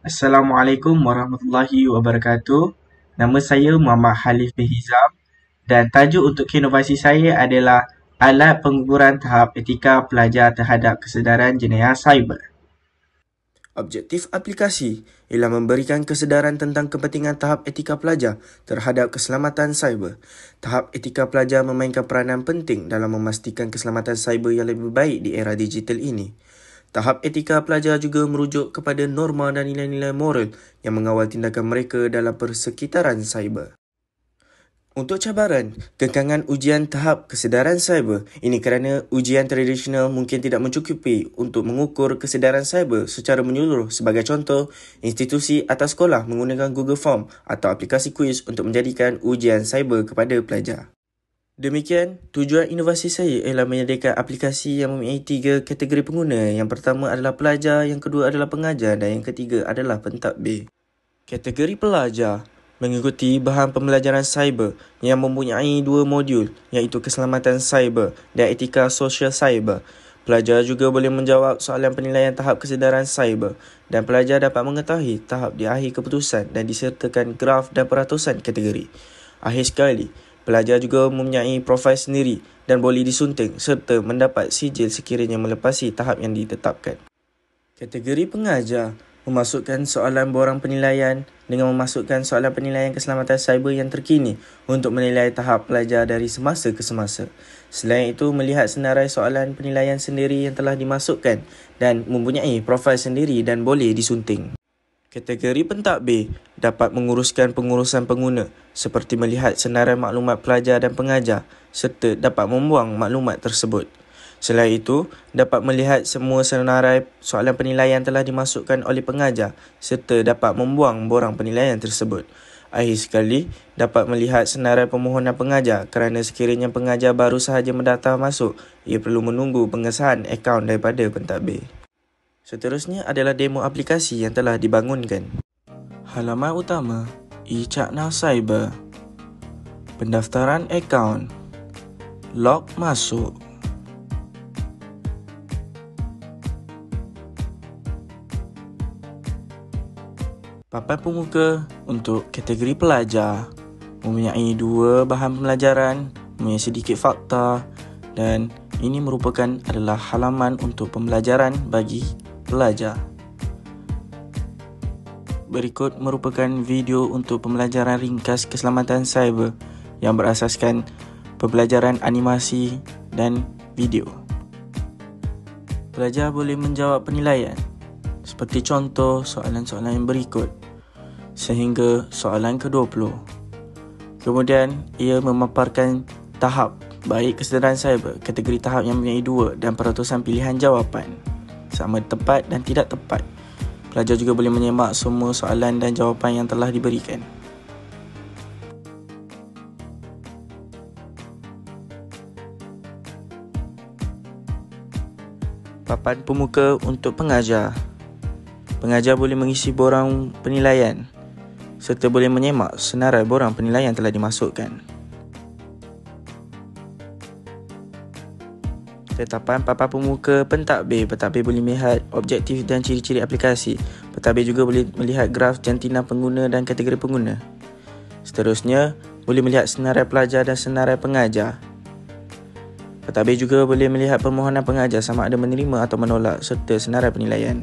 Assalamualaikum warahmatullahi wabarakatuh. Nama saya Muhammad Halif bin Hizam dan tajuk untuk inovasi saya adalah alat pengukuran tahap etika pelajar terhadap kesedaran jenayah cyber. Objektif aplikasi ialah memberikan kesedaran tentang kepentingan tahap etika pelajar terhadap keselamatan cyber. Tahap etika pelajar memainkan peranan penting dalam memastikan keselamatan cyber yang lebih baik di era digital ini. Tahap etika pelajar juga merujuk kepada norma dan nilai-nilai moral yang mengawal tindakan mereka dalam persekitaran cyber. Untuk cabaran, kekangan ujian tahap kesedaran cyber. Ini kerana ujian tradisional mungkin tidak mencukupi untuk mengukur kesedaran cyber secara menyeluruh. Sebagai contoh, institusi atau sekolah menggunakan Google Form atau aplikasi kuis untuk menjadikan ujian cyber kepada pelajar. Demikian, tujuan inovasi saya ialah menyediakan aplikasi yang mempunyai 3 kategori pengguna. Yang pertama adalah pelajar, yang kedua adalah pengajar dan yang ketiga adalah pentadbir. Kategori pelajar mengikuti bahan pembelajaran cyber yang mempunyai 2 modul iaitu keselamatan cyber dan etika sosial cyber. Pelajar juga boleh menjawab soalan penilaian tahap kesedaran cyber dan pelajar dapat mengetahui tahap di akhir keputusan dan disertakan graf dan peratusan kategori. Akhir sekali, pelajar juga mempunyai profil sendiri dan boleh disunting serta mendapat sijil sekiranya melepasi tahap yang ditetapkan. Kategori pengajar memasukkan soalan borang penilaian dengan memasukkan soalan penilaian keselamatan cyber yang terkini untuk menilai tahap pelajar dari semasa ke semasa. Selain itu, melihat senarai soalan penilaian sendiri yang telah dimasukkan dan mempunyai profil sendiri dan boleh disunting. Kategori pentadbir dapat menguruskan pengurusan pengguna seperti melihat senarai maklumat pelajar dan pengajar serta dapat membuang maklumat tersebut. Selain itu, dapat melihat semua senarai soalan penilaian telah dimasukkan oleh pengajar serta dapat membuang borang penilaian tersebut. Akhir sekali, dapat melihat senarai permohonan pengajar kerana sekiranya pengajar baru sahaja mendaftar masuk, ia perlu menunggu pengesahan akaun daripada pentadbir. Seterusnya adalah demo aplikasi yang telah dibangunkan. Halaman utama, eCakna Cyber. Pendaftaran akaun. Log masuk. Papan pembuka untuk kategori pelajar mempunyai 2 bahan pembelajaran, mempunyai sedikit fakta dan ini merupakan adalah halaman untuk pembelajaran bagi pelajar. Berikut merupakan video untuk pembelajaran ringkas keselamatan cyber yang berasaskan pembelajaran animasi dan video. Pelajar boleh menjawab penilaian seperti contoh soalan-soalan yang berikut sehingga soalan ke-20. Kemudian ia memaparkan tahap baik kesedaran cyber, kategori tahap yang mempunyai 2 dan peratusan pilihan jawapan sama tepat dan tidak tepat. Pelajar juga boleh menyemak semua soalan dan jawapan yang telah diberikan. Papan pemuka untuk pengajar. Pengajar boleh mengisi borang penilaian serta boleh menyemak senarai borang penilaian yang telah dimasukkan. Tetapan papan pemuka pentadbir. Pentadbir boleh melihat objektif dan ciri-ciri aplikasi. Pentadbir juga boleh melihat graf jantina pengguna dan kategori pengguna. Seterusnya, boleh melihat senarai pelajar dan senarai pengajar. Pentadbir juga boleh melihat permohonan pengajar sama ada menerima atau menolak serta senarai penilaian.